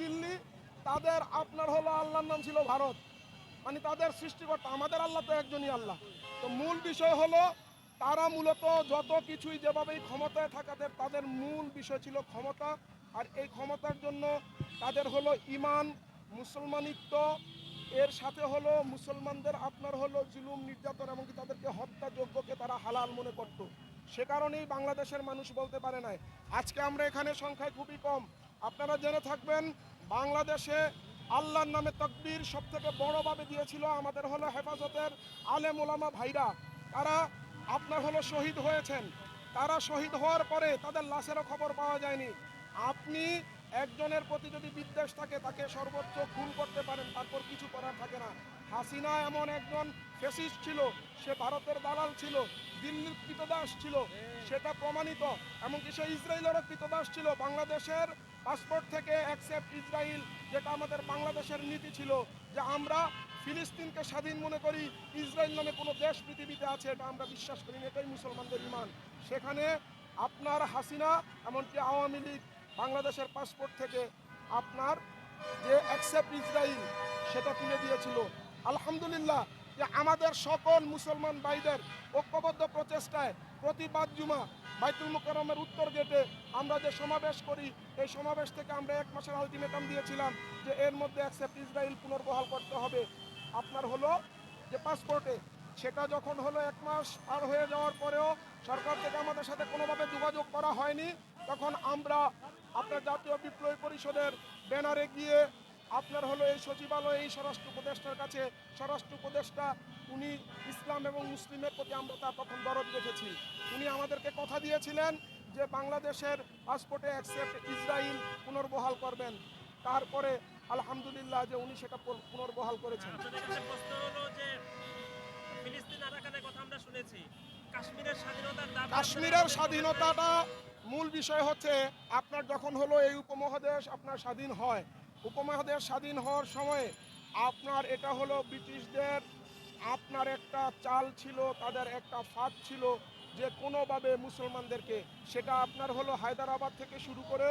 দিল্লি, তাদের আপনার হলো আল্লাহর নাম ছিল ভারত, মানে তাদের সৃষ্টিকর্তা। আমাদের আল্লাহ তো একজনই আল্লাহ। তো মূল বিষয় হলো তারা মূলত যত কিছুই যেভাবেই ক্ষমতায় থাকাদের, তাদের মূল বিষয় ছিল ক্ষমতা। আর এই ক্ষমতার জন্য তাদের হলো ইমান, মুসলমানিত্ব, এর সাথে হলো মুসলমানদের আপনার হলো জুলুম নির্যাতন, এমনকি তাদেরকে হত্যাযোগ্যকে তারা হালাল মনে করত। সে কারণেই বাংলাদেশের মানুষ বলতে পারে নাই। আজকে আমরা এখানে সংখ্যায় খুবই কম। আপনারা জেনে থাকবেন বাংলাদেশে আল্লাহর নামে তাকবীর সব থেকে বড়ভাবে দিয়েছিল আমাদের হলো হেফাজতের আলেম ওলামা ভাইরা। তারা আপনার হলো শহীদ হয়েছেন। তারা শহীদ হওয়ার পরে তাদের লাশেরও খবর পাওয়া যায়নি। আপনি একজনের প্রতি যদি বিদ্বেষ থাকে, তাকে সর্বোচ্চ খুন করতে পারেন, তারপর কিছু করার থাকে না। হাসিনা এমন একজন ফ্যাসিস্ট ছিল, সে ভারতের দালাল ছিল, দিল্লির কৃতদাস ছিল, সেটা প্রমাণিত। এমনকি সে ইসরায়েলেরও কৃতদাস ছিল। বাংলাদেশের পাসপোর্ট থেকে অ্যাকসেপ্ট ইসরায়েল, যেটা আমাদের বাংলাদেশের নীতি ছিল, যে আমরা ফিলিস্তিনকে স্বাধীন মনে করি, ইসরায়েল নামে কোনো দেশ পৃথিবীতে আছে এটা আমরা বিশ্বাস করি না, এটাই মুসলমানদের ইমান। সেখানে আপনার হাসিনা এমনকি আওয়ামী লীগ বাংলাদেশের পাসপোর্ট থেকে আপনার যে অ্যাকসেপ্ট ইসরায়েল সেটা তুলে দিয়েছিল। আলহামদুলিল্লাহ যে আমাদের সকল মুসলমান ভাইদের ঐক্যবদ্ধ প্রচেষ্টায় প্রতিবাদ জুমা বাইতুল মুকাররমের উত্তর গেটে আমরা যে সমাবেশ করি, এই সমাবেশ থেকে আমরা 1 মাসের আলটিমেটাম দিয়েছিলাম যে এর মধ্যে অ্যাকসেপ্ট ইসরায়েল পুনর্বহাল করতে হবে আপনার হলো যে পাসপোর্টে। সেটা যখন হলো 1 মাস পার হয়ে যাওয়ার পরেও সরকার থেকে আমাদের সাথে কোনোভাবে যোগাযোগ করা হয়নি, তখন আমরা আপনার জাতীয় বিপ্লবী পরিষদের ব্যানারে গিয়ে আপনার হলো এই সচিবালয়ে এই স্বরাষ্ট্র উপদেষ্টার কাছে, স্বরাষ্ট্র উপদেষ্টা উনি ইসলাম এবং মুসলিমের প্রতি আমরা তার তখন দরদ রেখেছি। উনি আমাদেরকে কথা দিয়েছিলেন যে বাংলাদেশের পাসপোর্টে অ্যাকসেপ্ট ইসরায়েল পুনর্বহাল করবেন। তারপরে আলহামদুলিল্লাহ যে উনি সেটা পুনর্বহাল করেছেন। প্রশ্ন হলো যে ফিলিস্তিন আরাকানের কথা আমরা শুনেছি, কাশ্মীরের স্বাধীনতার দাবি, কাশ্মীরের স্বাধীনতাটা মূল বিষয় হচ্ছে আপনার যখন হলো এই উপমহাদেশ আপনার স্বাধীন হয়, উপমহাদেশ স্বাধীন হওয়ার সময় আপনার এটা হলো ব্রিটিশদের আপনার একটা চাল ছিল, তাদের একটা ফাঁদ ছিল যে কোনোভাবে মুসলমানদেরকে, সেটা আপনার হলো হায়দ্রাবাদ থেকে শুরু করে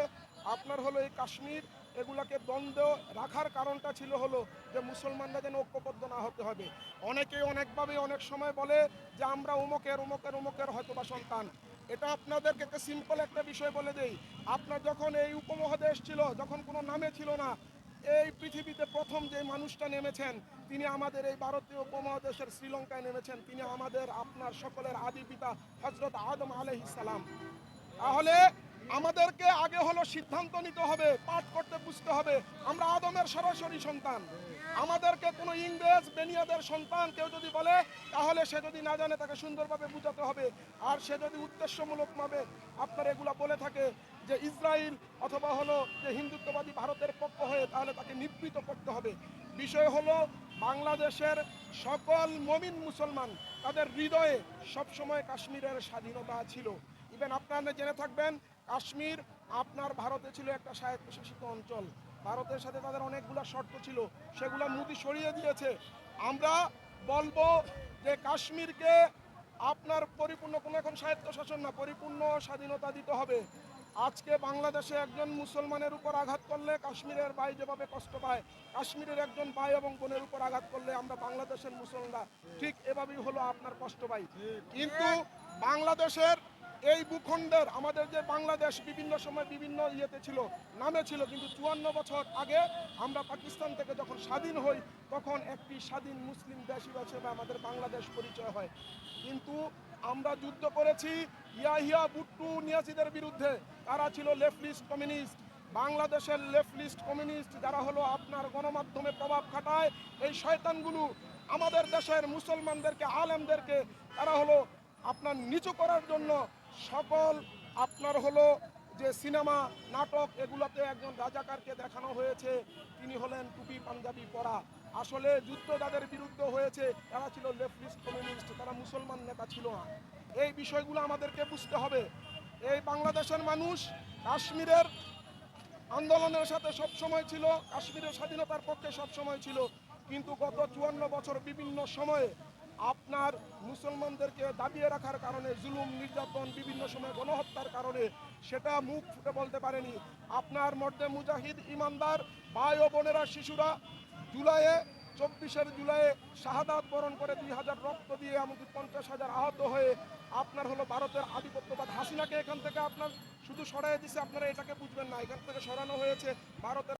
আপনার হলো এই কাশ্মীর, এগুলাকে দ্বন্দ্ব রাখার কারণটা ছিল হলো যে মুসলমানরা যেন ঐক্যবদ্ধ না হতে হবে। অনেকেই অনেকভাবে অনেক সময় বলে যে আমরা অমুকের অমুকের অমুকের হয়তো বা সন্তান। এটা আপনাদেরকে একটা সিম্পল একটা বিষয় বলে দেই। আপনার যখন এই উপমহাদেশ ছিল, যখন কোনো নামে ছিল না, এই পৃথিবীতে প্রথম যে মানুষটা নেমেছেন তিনি আমাদের এই ভারতীয় উপমহাদেশের শ্রীলঙ্কায় নেমেছেন। তিনি আমাদের আপনার সকলের আদি পিতা হযরত আদম আলাইহিস সালাম। তাহলে আমাদেরকে আগে হলো সিদ্ধান্ত নিতে হবে, পাঠ করতে বুঝতে হবে আমরা আদমের সরাসরি সন্তান। আমাদেরকে কোনো ইংরেজ বেনিয়াদের সন্তান কেউ যদি বলে, তাহলে সে যদি না জানে তাকে সুন্দরভাবে বুঝাতে হবে। আর সে যদি উদ্দেশ্যমূলকভাবে আপনার এগুলা বলে থাকে যে ইসরায়েল অথবা হলো যে হিন্দুত্ববাদী ভারতের পক্ষ হয়ে, তাহলে তাকে নিবৃত করতে হবে। বিষয় হলো বাংলাদেশের সকল মমিন মুসলমান তাদের হৃদয়ে সবসময় কাশ্মীরের স্বাধীনতা ছিল। ইভেন আপনারা জেনে থাকবেন কাশ্মীর আপনার ভারতে ছিল একটা স্বায়ত্তশাসিত অঞ্চল, ভারতের সাথে তাদের অনেকগুলো শর্ত ছিল, সেগুলো মোদি সরিয়ে দিয়েছে। আমরা বলবো যে কাশ্মীরকে আপনার পরিপূর্ণ কোনো এখন স্বায়ত্তশাসন না, পরিপূর্ণ স্বাধীনতা দিতে হবে। আজকে বাংলাদেশে একজন মুসলমানের উপর আঘাত করলে কাশ্মীরের ভাই যেভাবে কষ্ট পায়, কাশ্মীরের একজন ভাই এবং বোনের উপর আঘাত করলে আমরা বাংলাদেশের মুসলমানরা ঠিক এভাবেই হলো আপনার কষ্ট পাই। কিন্তু বাংলাদেশের এই ভূখণ্ডের আমাদের যে বাংলাদেশ বিভিন্ন সময় বিভিন্ন ইয়েতে ছিল, নামে ছিল, কিন্তু 54 বছর আগে আমরা পাকিস্তান থেকে যখন স্বাধীন হই তখন একটি স্বাধীন মুসলিম দেশ হিসেবে আমাদের বাংলাদেশ পরিচয় হয়। কিন্তু আমরা যুদ্ধ করেছি ইয়াহিয়া ভুট্টো নিয়াজিদের বিরুদ্ধে, তারা ছিল লেফট কমিউনিস্ট। বাংলাদেশের লেফট কমিউনিস্ট যারা হলো আপনার গণমাধ্যমে প্রভাব খাটায়, এই শয়তানগুলো আমাদের দেশের মুসলমানদেরকে আলেমদেরকে তারা হলো আপনার নিচু করার জন্য সকল আপনার হলো যে সিনেমা নাটক এগুলোতে একজন রাজাকারকে দেখানো হয়েছে, তিনি হলেন টুপি পাঞ্জাবি পরা। আসলে যুদ্ধ যাদের বিরুদ্ধে হয়েছে তারা ছিল লেফট কমিউনিস্ট, তারা মুসলমান নেতা ছিল না। এই বিষয়গুলো আমাদেরকে বুঝতে হবে। এই বাংলাদেশের মানুষ কাশ্মীরের আন্দোলনের সাথে সবসময় ছিল, কাশ্মীরের স্বাধীনতার পক্ষে সবসময় ছিল, কিন্তু গত 54 বছর বিভিন্ন সময়ে আপনার মুসলমানদেরকে দাবিয়ে রাখার কারণে জুলুম নির্যাতন বিভিন্ন সময় গণহত্যার কারণে সেটা মুখ ফুটে বলতে পারেনি। আপনার মধ্যে মুজাহিদ ইমানদার ভাই ও বোনেরা শিশুরা জুলাইয়ে 24 জুলাইয়ে শাহাদাত বরণ করে 2000 রক্ত দিয়ে এমনকি 50,000 আহত হয়ে আপনার হলো ভারতের আধিপত্যবাদ হাসিনাকে এখান থেকে আপনার শুধু সরাই দিছে, আপনারা এটাকে বুঝবেন না, এখান থেকে সরানো হয়েছে ভারতের